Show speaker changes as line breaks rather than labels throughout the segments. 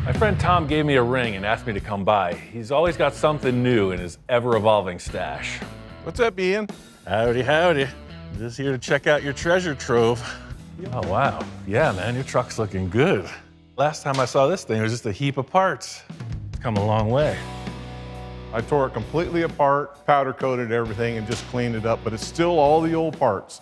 My friend Tom gave me a ring and asked me to come by. He's always got something new in his ever-evolving stash.
What's up, Ian?
Howdy, howdy. Just here to check out your treasure trove.
Oh, wow. Yeah, man, your truck's looking good.
Last time I saw this thing, it was just a heap of parts. It's come a long way.
I tore it completely apart, powder coated everything, and just cleaned it up, but it's still all the old parts.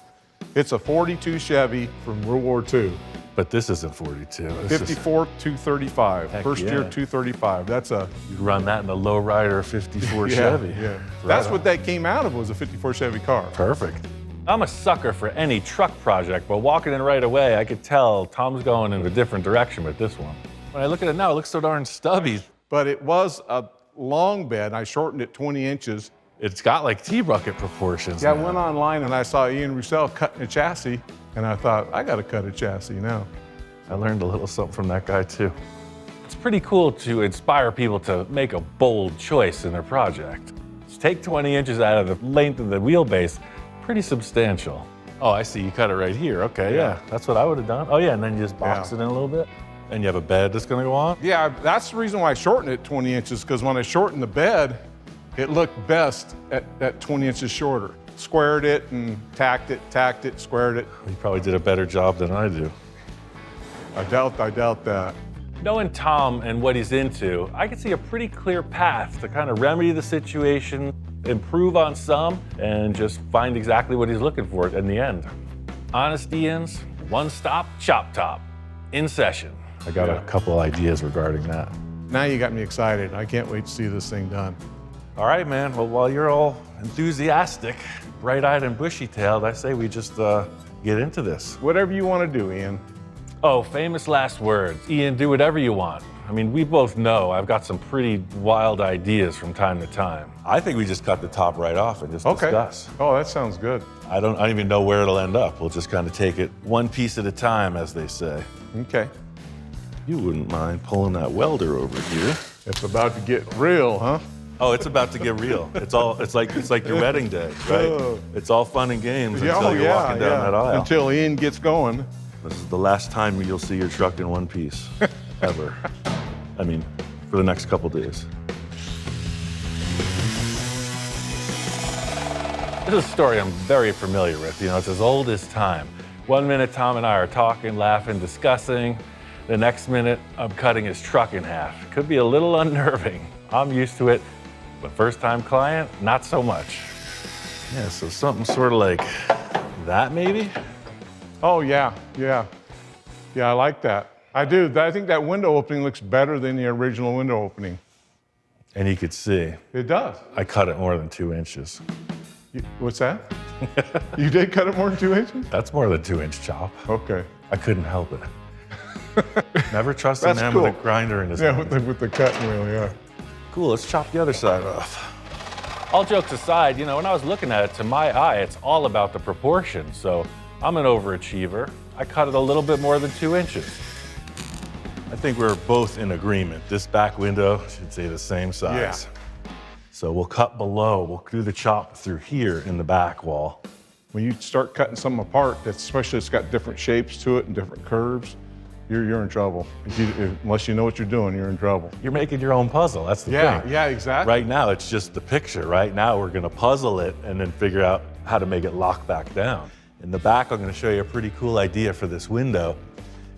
It's a 42 Chevy from World War II.
But this isn't 42.
54 235, first year 235. That's a...
You run that in a lowrider 54
yeah,
Chevy.
Yeah.
Right
That's
on.
what that came out of, was a 54 Chevy car.
Perfect.
I'm a sucker for any truck project, but walking in right away, I could tell Tom's going in a different direction with this one.
When I look at it now, it looks so darn stubby.
But it was a long bed. I shortened it 20 inches.
It's got like T-bucket proportions.
Yeah, I
now.
went online and I saw Ian Roussel cutting a chassis, and I thought, I got to cut a chassis now.
I learned a little something from that guy too.
It's pretty cool to inspire people to make a bold choice in their project. Just take 20 inches out of the length of the wheelbase, pretty substantial.
Oh, I see. You cut it right here. Okay, yeah. That's what I would have done. Oh, yeah, and then you just box it in a little bit. And you have a bed that's going to go on?
Yeah, that's the reason why I shortened it 20 inches, because when I shortened the bed, it looked best at 20 inches shorter. Squared it and tacked it, squared it.
You probably did a better job than I do.
I doubt that.
Knowing Tom and what he's into, I can see a pretty clear path to kind of remedy the situation, improve on some, and just find exactly what he's looking for in the end. Honest Ian's one-stop chop top, in session.
I got a couple ideas regarding that.
Now you got me excited. I can't wait to see this thing done.
All right, man. Well, while you're all enthusiastic, bright-eyed and bushy-tailed, I say we just get into this.
Whatever you want to do, Ian.
Oh, famous last words. Ian, do whatever you want. I mean, we both know I've got some pretty wild ideas from time to time.
I think we just cut the top right off and just discuss.
Oh, that sounds good.
I don't even know where it'll end up. We'll just kind of take it one piece at a time, as they say.
Okay.
You wouldn't mind pulling that welder over here.
It's about to get real, huh?
Oh, it's about to get real. It's like your wedding day, right?
Oh.
It's all fun and games until you're walking down that aisle.
Until Ian gets going.
This is the last time you'll see your truck in one piece, ever. I mean, for the next couple days.
This is a story I'm very familiar with. You know, it's as old as time. One minute, Tom and I are talking, laughing, discussing. The next minute, I'm cutting his truck in half. It could be a little unnerving. I'm used to it, but first-time client, not so much.
Yeah, so something sort of like that, maybe?
Oh, yeah. Yeah, I like that. I do. I think that window opening looks better than the original window opening.
And you could see,
It does.
I cut it more than 2 inches.
What's that? You did cut it more than 2 inches?
That's more than 2-inch chop.
Okay.
I couldn't help it. Never trust a
That's
man
cool.
with a grinder in his
Yeah,
hand.
with the cutting wheel, yeah.
Cool, let's chop the other side off.
All jokes aside, you know, when I was looking at it, to my eye, it's all about the proportions. So I'm an overachiever. I cut it a little bit more than 2 inches.
I think we're both in agreement. This back window should stay the same size. So we'll cut below. We'll do the chop through here in the back wall.
When you start cutting something apart, especially it's got different shapes to it and different curves, you're in trouble. Unless you know what you're doing, you're in trouble.
You're making your own puzzle, that's the thing.
Yeah, exactly.
Right now, it's just the picture. Right now, we're gonna puzzle it and then figure out how to make it lock back down. In the back, I'm gonna show you a pretty cool idea for this window.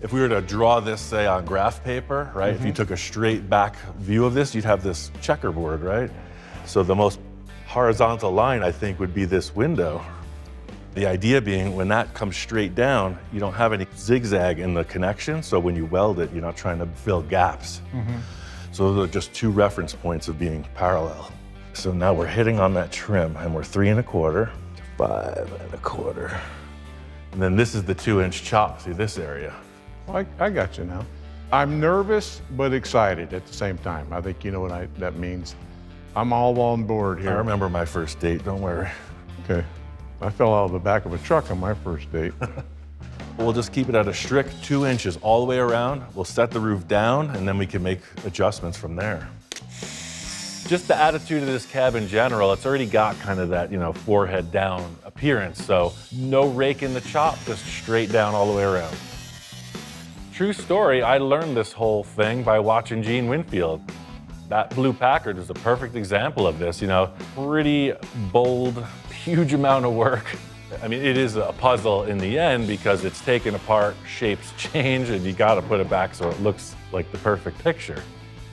If we were to draw this, say, on graph paper, right? If you took a straight back view of this, you'd have this checkerboard, right? So the most horizontal line, I think, would be this window. The idea being, when that comes straight down, you don't have any zigzag in the connection, so when you weld it, you're not trying to fill gaps. So those are just 2 reference points of being parallel. So now we're hitting on that trim, and we're 3 1/4 to 5 1/4. And then this is the 2-inch chop through this area.
I got you now. I'm nervous, but excited at the same time. I think you know what that means. I'm all on board here.
I remember my first date, don't worry.
Okay. I fell out of the back of a truck on my first date.
We'll just keep it at a strict 2 inches all the way around. We'll set the roof down, and then we can make adjustments from there.
Just the attitude of this cab in general, it's already got kind of that, you know, forehead down appearance. So no rake in the chop, just straight down all the way around. True story, I learned this whole thing by watching Gene Winfield. That blue Packard is a perfect example of this, you know, pretty bold, huge amount of work. I mean, it is a puzzle in the end because it's taken apart, shapes change, and you gotta put it back so it looks like the perfect picture.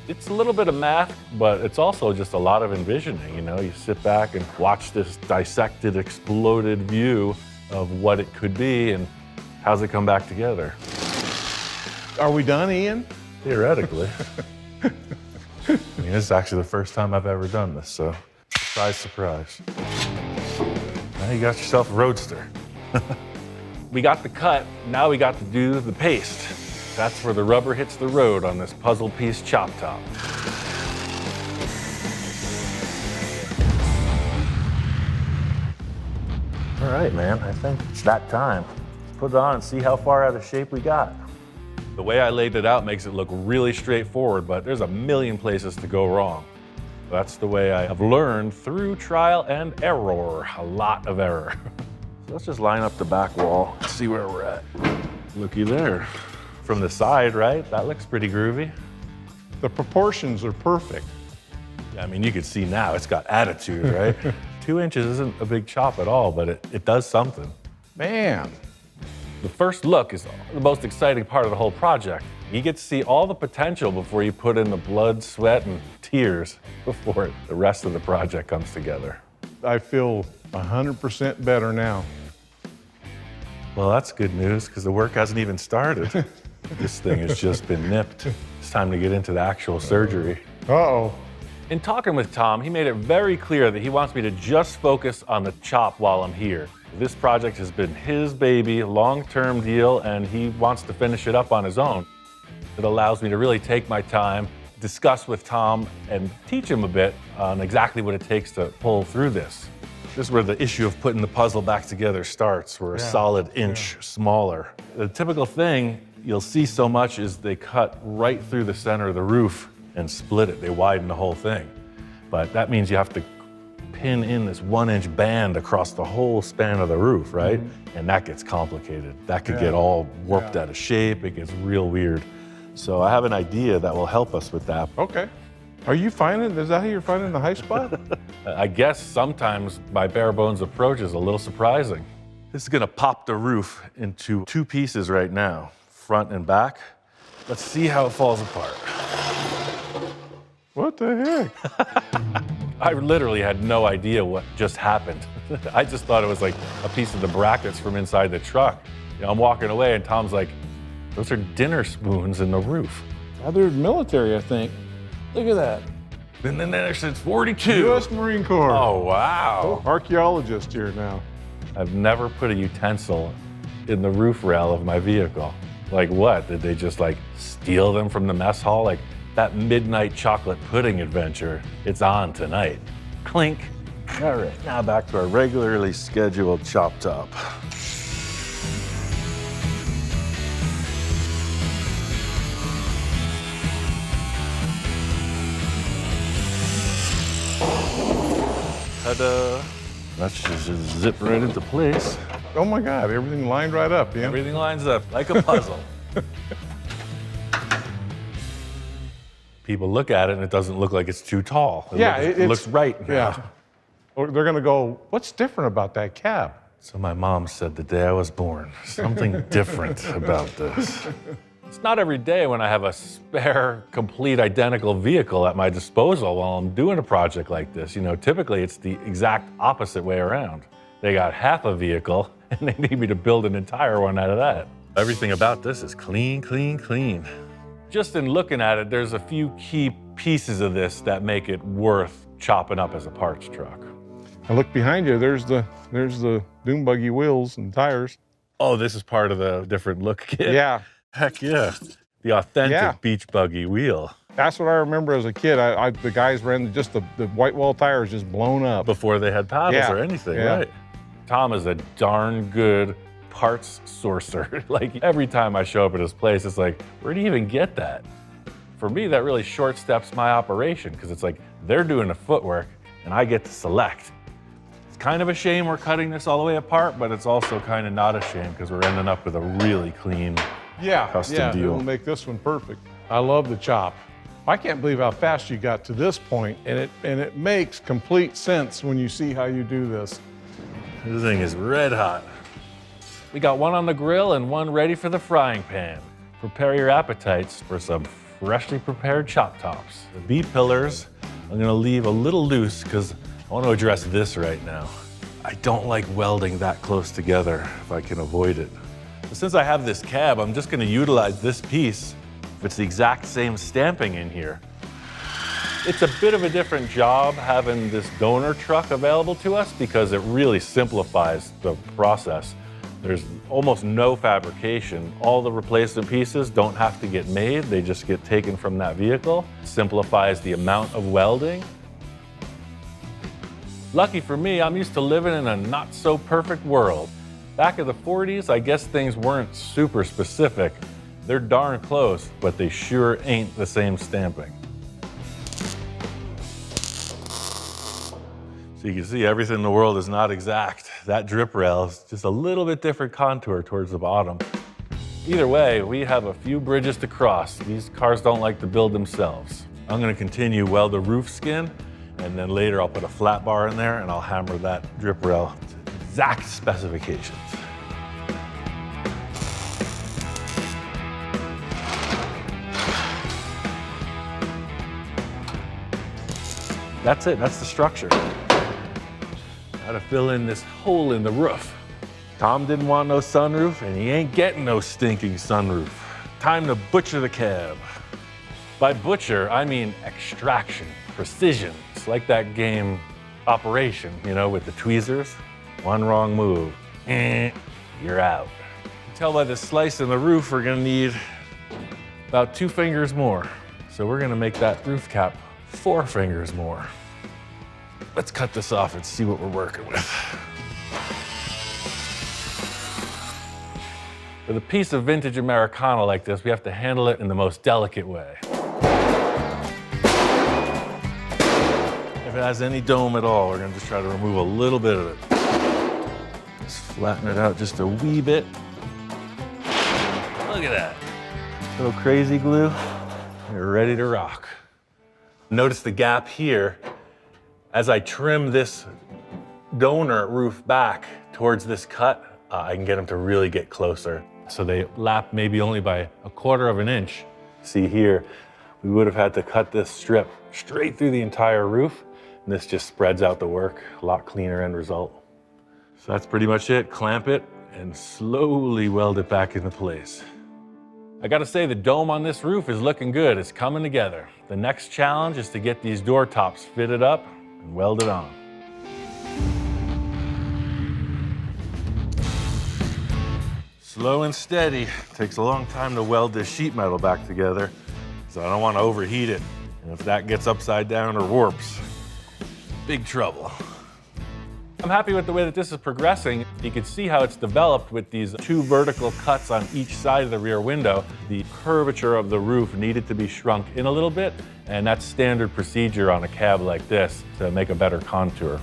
It's a little bit of math, but it's also just a lot of envisioning, you know? You sit back and watch this dissected, exploded view of what it could be and how's it come back together.
Are we done, Ian?
Theoretically. I mean, this is actually the first time I've ever done this, so surprise, surprise. Now you got yourself a roadster. We got the cut, now we got to do the paste. That's where the rubber hits the road on this puzzle piece chop top. All right, man, I think it's that time. Let's put it on and see how far out of shape we got. The way I laid it out makes it look really straightforward, but there's a million places to go wrong. That's the way I have learned through trial and error, a lot of error. So let's just line up the back wall and see where we're at. Looky there. From the side, right? That looks pretty groovy.
The proportions are perfect.
Yeah, I mean, you can see now it's got attitude, right? 2 inches isn't a big chop at all, but it does something.
Man.
The first look is the most exciting part of the whole project. You get to see all the potential before you put in the blood, sweat, and tears before the rest of the project comes together.
I feel 100% better now.
Well, that's good news because the work hasn't even started. This thing has just been nipped. It's time to get into the actual surgery.
Uh-oh.
In talking with Tom, he made it very clear that he wants me to just focus on the chop while I'm here. This project has been his baby, long-term deal, and he wants to finish it up on his own. It allows me to really take my time, discuss with Tom, and teach him a bit on exactly what it takes to pull through this. This is where the issue of putting the puzzle back together starts. We're a solid inch smaller. The typical thing you'll see so much is they cut right through the center of the roof and split it. They widen the whole thing. But that means you have to pin in this 1-inch band across the whole span of the roof, right? And that gets complicated. That could get all warped out of shape. It gets real weird. So I have an idea that will help us with that.
Okay. Are you finding, is that how you're finding the high spot?
I guess sometimes my bare bones approach is a little surprising. This is gonna pop the roof into 2 pieces right now, front and back. Let's see how it falls apart.
What the heck?
I literally had no idea what just happened. I just thought it was like a piece of the brackets from inside the truck. You know, I'm walking away and Tom's like, those are dinner spoons in the roof.
They're military, I think. Look at that.
And then there since 42.
U.S. Marine Corps.
Oh, wow.
Archaeologist here now.
I've never put a utensil in the roof rail of my vehicle. Like what? Did they just like steal them from the mess hall? Like that midnight chocolate pudding adventure, it's on tonight. Clink. All right, now back to our regularly scheduled chop top. Ta-da. That's just zip right into place.
Oh my God, everything lined right up, yeah?
Everything lines up like a puzzle. People look at it and it doesn't look like it's too tall. It looks right now.
Yeah. Or they're gonna go, what's different about that cab?
So my mom said the day I was born, something different about this. It's not every day when I have a spare, complete, identical vehicle at my disposal while I'm doing a project like this. You know, typically it's the exact opposite way around. They got half a vehicle and they need me to build an entire one out of that. Everything about this is clean, clean, clean. Just in looking at it, there's a few key pieces of this that make it worth chopping up as a parts truck.
I look behind you, there's the dune buggy wheels and tires.
Oh, this is part of the different look kit?
Yeah.
Heck yeah. The authentic beach buggy wheel.
That's what I remember as a kid. The guys ran just the white wall tires just blown up.
Before they had paddles or anything, right? Tom is a darn good parts sourcer. Like every time I show up at his place, it's like, where do you even get that? For me, that really short steps my operation because it's like they're doing the footwork and I get to select. It's kind of a shame we're cutting this all the way apart, but it's also kind of not a shame because we're ending up with a really clean
Yeah,
custom
yeah,
deal.
it'll make this one perfect. I love the chop. I can't believe how fast you got to this point, and it makes complete sense when you see how you do this.
This thing is red hot.
We got one on the grill and one ready for the frying pan. Prepare your appetites for some freshly prepared chop tops.
The B-pillars, I'm gonna leave a little loose because I want to address this right now. I don't like welding that close together if I can avoid it. But since I have this cab, I'm just gonna utilize this piece. If it's the exact same stamping in here.
It's a bit of a different job having this donor truck available to us because it really simplifies the process. There's almost no fabrication. All the replacement pieces don't have to get made. They just get taken from that vehicle. Simplifies the amount of welding. Lucky for me, I'm used to living in a not so perfect world. Back in the 40s, I guess things weren't super specific. They're darn close, but they sure ain't the same stamping.
So you can see everything in the world is not exact. That drip rail is just a little bit different contour towards the bottom.
Either way, we have a few bridges to cross. These cars don't like to build themselves.
I'm gonna continue weld the roof skin, and then later I'll put a flat bar in there and I'll hammer that drip rail to exact specifications.
That's it, that's the structure. Gotta fill in this hole in the roof.
Tom didn't want no sunroof, and he ain't getting no stinking sunroof. Time to butcher the cab.
By butcher, I mean extraction, precision. It's like that game Operation, you know, with the tweezers. One wrong move, you're out.
You can tell by the slice in the roof, we're gonna need about 2 fingers more. So we're gonna make that roof cap 4 fingers more. Let's cut this off and see what we're working with.
With a piece of vintage Americana like this, we have to handle it in the most delicate way.
If it has any dome at all, we're gonna just try to remove a little bit of it. Just flatten it out just a wee bit.
Look at that.
Little crazy glue. You're ready to rock. Notice the gap here. As I trim this donor roof back towards this cut, I can get them to really get closer.
So they lap maybe only by 1/4 of an inch.
See here, we would have had to cut this strip straight through the entire roof, and this just spreads out the work, a lot cleaner end result. So that's pretty much it. Clamp it and slowly weld it back into place.
I gotta say, the dome on this roof is looking good. It's coming together. The next challenge is to get these door tops fitted up and welded on.
Slow and steady. Takes a long time to weld this sheet metal back together, so I don't want to overheat it. And if that gets upside down or warps, big trouble.
I'm happy with the way that this is progressing. You can see how it's developed with these 2 vertical cuts on each side of the rear window. The curvature of the roof needed to be shrunk in a little bit, and that's standard procedure on a cab like this to make a better contour.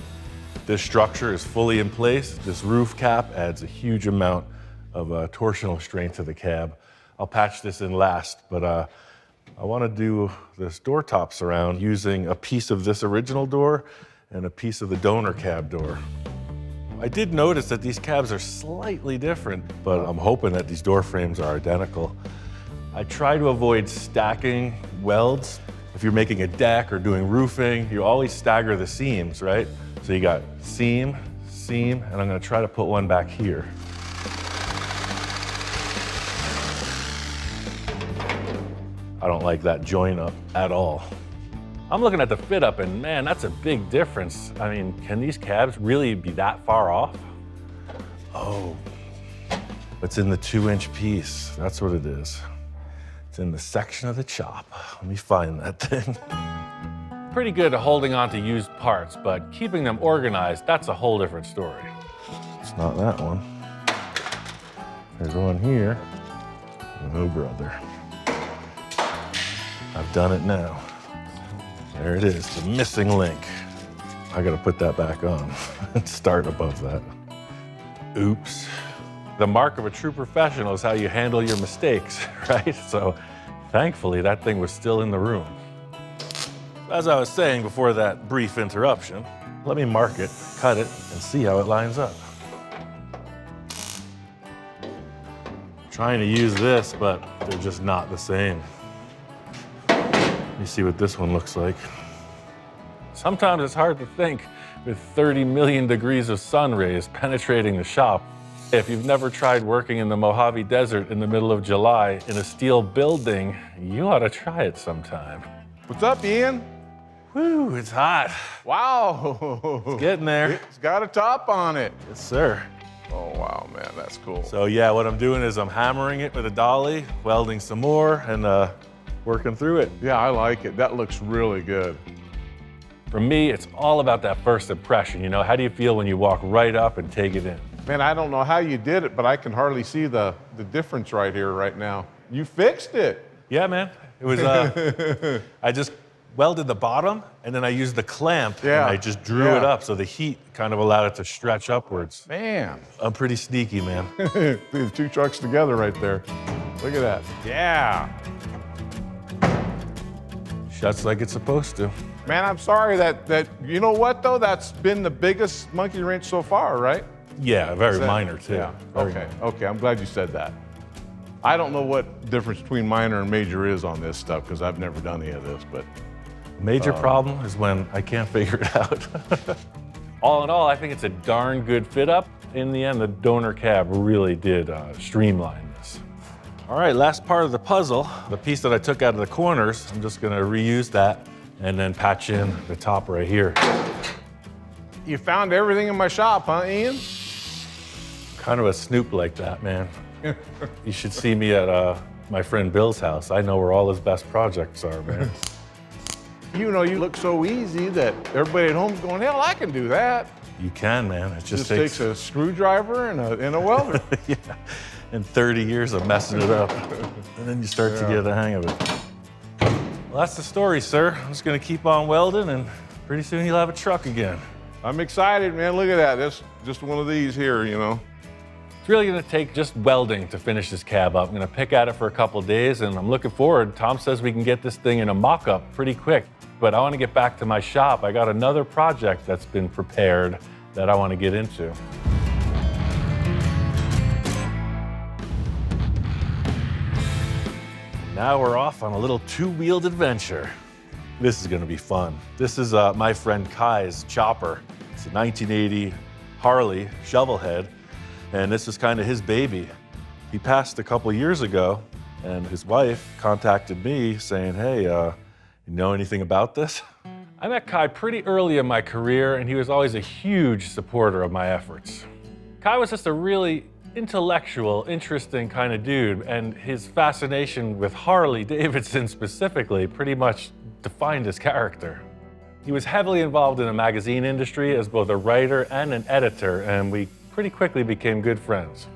This structure is fully in place. This roof cap adds a huge amount of torsional strength to the cab. I'll patch this in last, but I want to do this door top surround using a piece of this original door and a piece of the donor cab door. I did notice that these cabs are slightly different, but I'm hoping that these door frames are identical. I try to avoid stacking welds. If you're making a deck or doing roofing, you always stagger the seams, right? So you got seam, seam, and I'm gonna try to put one back here. I don't like that join up at all.
I'm looking at the fit up and man, that's a big difference. I mean, can these cabs really be that far off?
Oh, it's in the 2-inch piece. That's what it is. It's in the section of the chop. Let me find that thing.
Pretty good at holding on to used parts, but keeping them organized, that's a whole different story.
It's not that one. There's one here. Oh, brother. I've done it now. There it is, the missing link. I gotta put that back on and start above that. Oops.
The mark of a true professional is how you handle your mistakes, right? So thankfully, that thing was still in the room. As I was saying before that brief interruption, let me mark it, cut it, and see how it lines up. Trying to use this, but they're just not the same. Let me see what this one looks like. Sometimes it's hard to think with 30 million degrees of sun rays penetrating the shop. If you've never tried working in the Mojave Desert in the middle of July in a steel building, you ought to try it sometime.
What's up, Ian?
Whew, it's hot.
Wow.
It's getting there.
It's got a top on it.
Yes, sir.
Oh, wow, man, that's cool.
So yeah, what I'm doing is I'm hammering it with a dolly, welding some more, and working through it.
Yeah, I like it. That looks really good.
For me, it's all about that first impression. You know, how do you feel when you walk right up and take it in?
Man, I don't know how you did it, but I can hardly see the difference right here, right now. You fixed it.
Yeah, man. It was, I just welded the bottom, and then I used the clamp, and I just drew it up, so the heat kind of allowed it to stretch upwards.
Man.
I'm pretty sneaky, man.
The two trucks together right there. Look at that. Yeah.
Shuts like it's supposed to.
Man, I'm sorry that you know what, though? That's been the biggest monkey wrench so far, right?
Yeah, very minor, too.
Yeah,
Very
okay, I'm glad you said that. I don't know what difference between minor and major is on this stuff, because I've never done any of this, but.
Major problem is when I can't figure it out. All in all, I think it's a darn good fit up. In the end, the donor cab really did streamline this. All right, last part of the puzzle, the piece that I took out of the corners, I'm just gonna reuse that and then patch in the top right here.
You found everything in my shop, huh, Ian?
Kind of a snoop like that, man. You should see me at my friend Bill's house. I know where all his best projects are, man.
You know, you look so easy that everybody at home's going, hell, I can do that.
You can, man. It just
takes a screwdriver and a welder.
Yeah, and 30 years of messing it up. And then you start to get the hang of it. Well, that's the story, sir. I'm just gonna keep on welding, and pretty soon you'll have a truck again.
I'm excited, man. Look at that. That's just one of these here, you know.
It's really gonna take just welding to finish this cab up. I'm gonna pick at it for a couple of days, and I'm looking forward. Tom says we can get this thing in a mock-up pretty quick, but I wanna get back to my shop. I got another project that's been prepared that I wanna get into. Now we're off on a little two-wheeled adventure. This is gonna be fun. This is my friend Kai's chopper. It's a 1980 Harley shovel head, and this is kind of his baby. He passed a couple years ago, and his wife contacted me saying, hey, you know anything about this? I met Kai pretty early in my career, and he was always a huge supporter of my efforts. Kai was just a really intellectual, interesting kind of dude, and his fascination with Harley Davidson specifically pretty much defined his character. He was heavily involved in the magazine industry as both a writer and an editor, and we pretty quickly became good friends.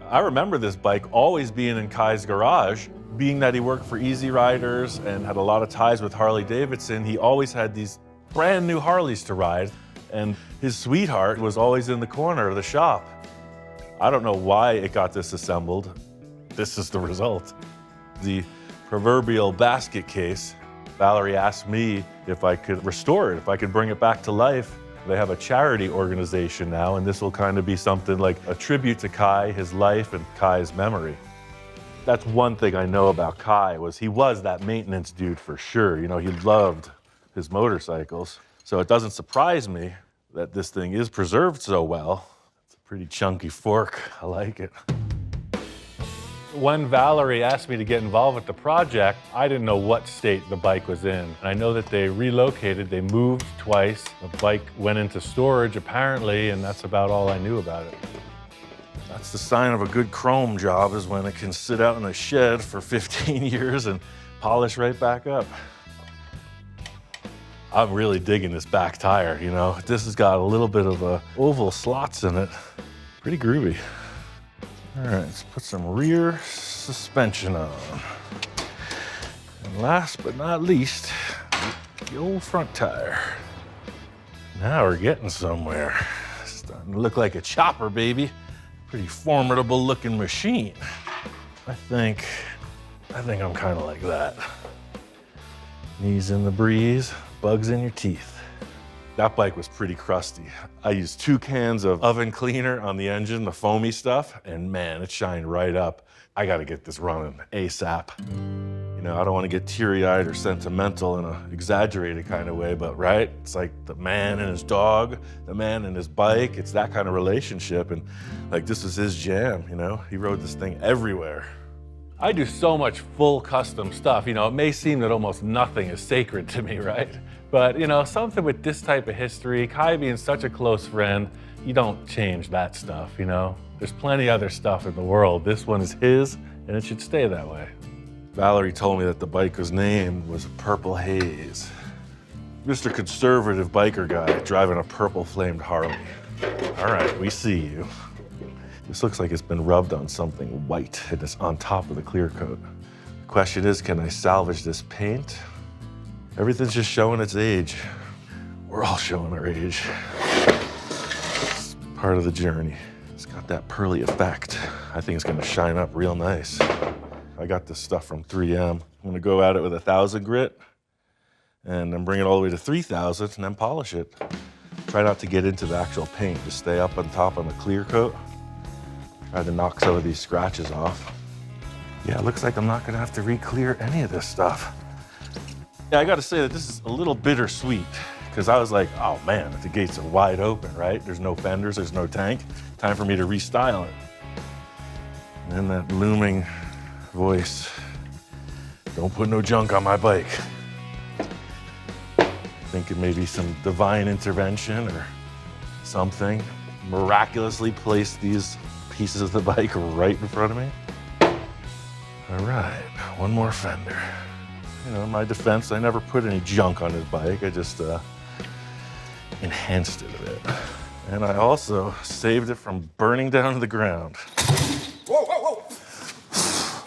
I remember this bike always being in Kai's garage. Being that he worked for Easy Riders and had a lot of ties with Harley Davidson, he always had these brand new Harleys to ride, and his sweetheart was always in the corner of the shop. I don't know why it got disassembled. This is the result. The proverbial basket case. Valerie asked me if I could restore it, if I could bring it back to life. They have a charity organization now, and this will kind of be something like a tribute to Kai, his life, and Kai's memory. That's one thing I know about Kai, was he was that maintenance dude for sure. You know, he loved his motorcycles. So it doesn't surprise me that this thing is preserved so well. It's a pretty chunky fork. I like it. When Valerie asked me to get involved with the project, I didn't know what state the bike was in. And I know that they relocated, they moved twice. The bike went into storage apparently, and that's about all I knew about it. That's the sign of a good chrome job, is when it can sit out in a shed for 15 years and polish right back up. I'm really digging this back tire, you know. This has got a little bit of oval slots in it. Pretty groovy. All right, let's put some rear suspension on. And last but not least, the old front tire. Now we're getting somewhere. It's starting to look like a chopper, baby.
Pretty formidable looking machine. I think I'm kind of like that. Knees in the breeze, bugs in your teeth. That bike was pretty crusty. I used 2 cans of oven cleaner on the engine, the foamy stuff, and man, it shined right up. I gotta get this running ASAP. You know, I don't want to get teary-eyed or sentimental in an exaggerated kind of way, but right? It's like the man and his dog, the man and his bike. It's that kind of relationship, and like this was his jam, you know? He rode this thing everywhere.
I do so much full custom stuff. You know, it may seem that almost nothing is sacred to me, right? But, you know, something with this type of history, Kai being such a close friend, you don't change that stuff, you know? There's plenty other stuff in the world. This one is his, and it should stay that way.
Valerie told me that the biker's name was Purple Haze. Mr. Conservative biker guy driving a purple flamed Harley. All right, we see you. This looks like it's been rubbed on something white and it's on top of the clear coat. The question is, can I salvage this paint? Everything's just showing its age. We're all showing our age. It's part of the journey. It's got that pearly effect. I think it's gonna shine up real nice. I got this stuff from 3M. I'm gonna go at it with 1,000 grit and then bring it all the way to 3,000 and then polish it. Try not to get into the actual paint, just stay up on top on the clear coat. Try to knock some of these scratches off. Yeah, it looks like I'm not gonna have to re-clear any of this stuff. Yeah, I gotta say that this is a little bittersweet because I was like, oh man, the gates are wide open, right? There's no fenders, there's no tank. Time for me to restyle it. And then that looming voice, don't put no junk on my bike. Thinking maybe some divine intervention or something. Miraculously place these pieces of the bike right in front of me. All right, one more fender. You know, in my defense, I never put any junk on his bike. I just enhanced it a bit. And I also saved it from burning down to the ground.
Whoa, whoa, whoa!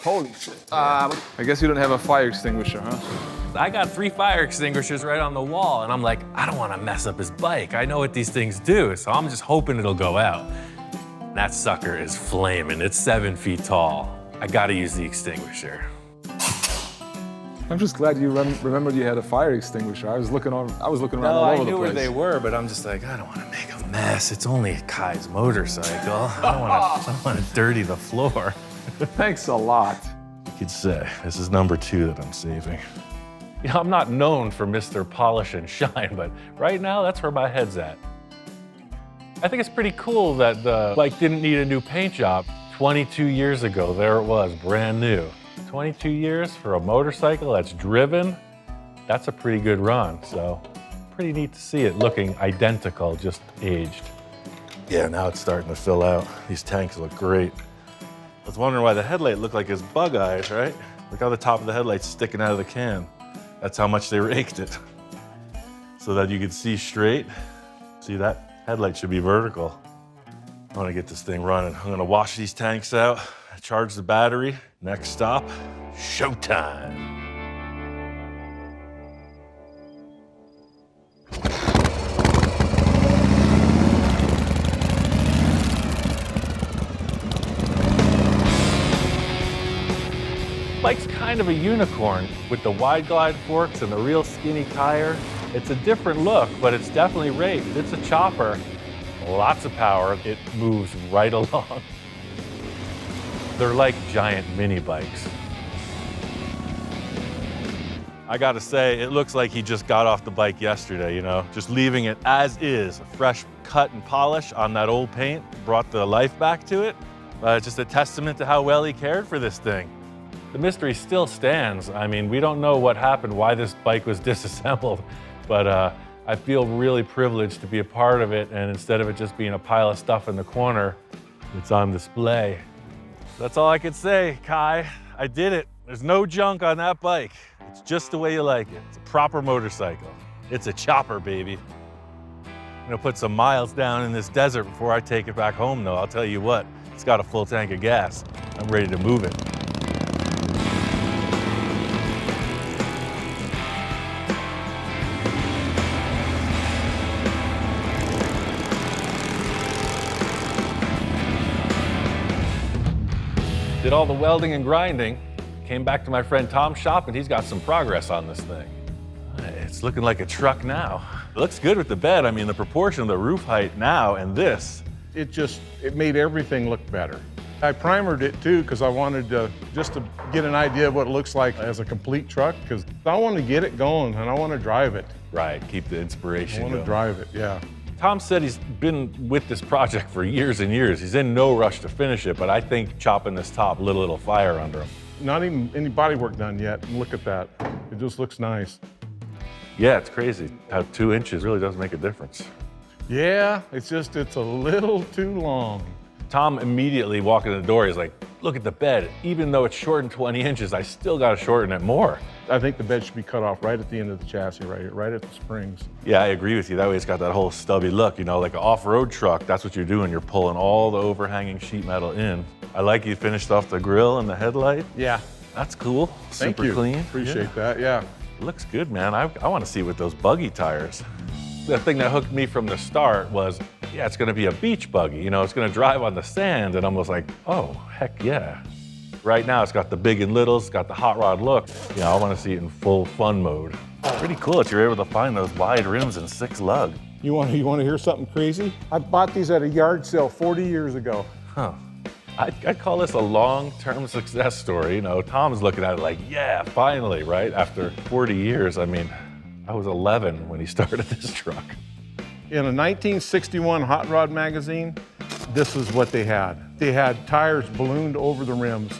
Holy shit. I guess you don't have a fire extinguisher, huh?
I got 3 fire extinguishers right on the wall, and I'm like, I don't want to mess up his bike. I know what these things do, so I'm just hoping it'll go out. That sucker is flaming. It's 7 feet tall. I gotta use the extinguisher.
I'm just glad you remembered you had a fire extinguisher. I was looking around all over the place.
No, I knew where they were, but I'm just like, I don't want to make a mess. It's only Kai's motorcycle. I don't want to dirty the floor.
Thanks a lot.
You could say, this is number 2 that I'm saving.
You know, I'm not known for Mr. Polish and Shine, but right now, that's where my head's at. I think it's pretty cool that the bike didn't need a new paint job. 22 years ago, there it was, brand new. 22 years for a motorcycle that's driven, that's a pretty good run. So pretty neat to see it looking identical, just aged.
Yeah, now it's starting to fill out. These tanks look great. I was wondering why the headlight looked like his bug eyes, right? Look how the top of the headlight's sticking out of the can. That's how much they raked it. So that you could see straight. See, that headlight should be vertical. I want to get this thing running. I'm gonna wash these tanks out, charge the battery. Next stop, showtime.
Bike's kind of a unicorn with the wide glide forks and the real skinny tire. It's a different look, but it's definitely raked. It's a chopper. Lots of power. It moves right along. They're like giant mini bikes.
I gotta say, it looks like he just got off the bike yesterday, you know? Just leaving it as is. A fresh cut and polish on that old paint brought the life back to it. Just a testament to how well he cared for this thing.
The mystery still stands. I mean, we don't know what happened, why this bike was disassembled, but I feel really privileged to be a part of it, and instead of it just being a pile of stuff in the corner, it's on display. That's all I could say, Kai. I did it. There's no junk on that bike. It's just the way you like it. It's a proper motorcycle. It's a chopper, baby. I'm gonna put some miles down in this desert before I take it back home, though. I'll tell you what, it's got a full tank of gas. I'm ready to move it. Did all the welding and grinding, came back to my friend Tom's shop, and he's got some progress on this thing. It's looking like a truck now. It looks good with the bed. I mean, the proportion of the roof height now and this.
It made everything look better. I primered it too because I wanted to get an idea of what it looks like as a complete truck, because I want to get it going and I want to drive it.
Right, keep the inspiration
I want
going.
to drive it, yeah.
Tom said he's been with this project for years and years. He's in no rush to finish it, but I think chopping this top lit a little fire under him.
Not even any body work done yet. And look at that. It just looks nice.
Yeah, it's crazy how 2 inches really does make a difference.
Yeah, it's a little too long.
Tom immediately walking in the door, he's like, look at the bed. Even though it's shortened 20 inches, I still got to shorten it more.
I think the bed should be cut off right at the end of the chassis, right at the springs.
Yeah, I agree with you. That way it's got that whole stubby look, you know, like an off-road truck. That's what you're doing. You're pulling all the overhanging sheet metal in. I like you finished off the grill and the headlight.
Yeah.
That's cool.
Thank
Super
you.
clean.
Appreciate that, yeah.
Looks good, man. I want to see it with those buggy tires. The thing that hooked me from the start was, yeah, it's going to be a beach buggy. You know, it's going to drive on the sand, and I'm just like, oh, heck yeah. Right now, it's got the big and little, it's got the hot rod look. You know, I want to see it in full fun mode. Pretty cool that you're able to find those wide rims and 6 lug.
You want to hear something crazy? I bought these at a yard sale 40 years ago.
Huh. I'd call this a long-term success story. You know, Tom's looking at it like, yeah, finally, right? After 40 years, I mean, I was 11 when he started this truck.
In a 1961 Hot Rod magazine, this is what they had. They had tires ballooned over the rims.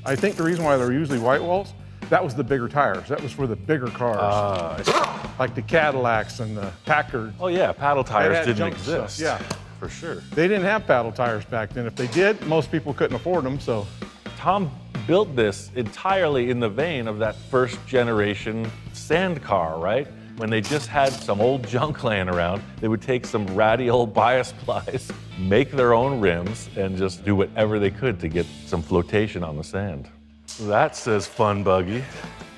I think the reason why they're usually white walls, that was the bigger tires. That was for the bigger cars. Like the Cadillacs and the Packards.
Oh yeah, paddle tires
had
didn't
junk
exist.
stuff, yeah.
For sure.
They didn't have paddle tires back then. If they did, most people couldn't afford them, so.
Tom built this entirely in the vein of that first generation sand car, right? When they just had some old junk laying around, they would take some ratty old bias plies, make their own rims, and just do whatever they could to get some flotation on the sand. That says fun buggy.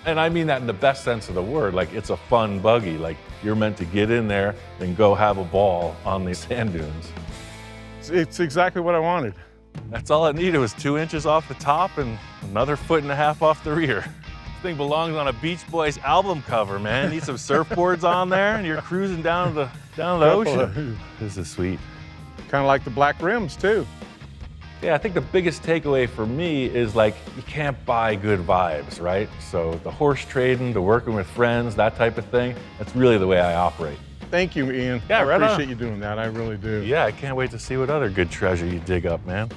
And I mean that in the best sense of the word. Like, it's a fun buggy. Like, you're meant to get in there and go have a ball on these sand dunes.
It's exactly what I wanted.
That's all it needed was 2 inches off the top and another 1.5 feet off the rear. This thing belongs on a Beach Boys album cover, man. Need some surfboards on there and you're cruising down the ocean. This is sweet.
Kind of like the black rims too.
Yeah, I think the biggest takeaway for me is, like, you can't buy good vibes, right? So the horse trading, the working with friends, that type of thing, that's really the way I operate.
Thank you, Ian.
Yeah, right on.
I appreciate you doing that. I really do.
Yeah, I can't wait to see what other good treasure you dig up, man.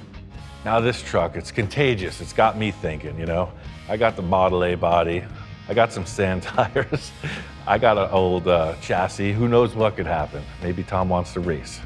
Now this truck, it's contagious. It's got me thinking, you know. I got the Model A body. I got some sand tires. I got an old chassis. Who knows what could happen? Maybe Tom wants to race.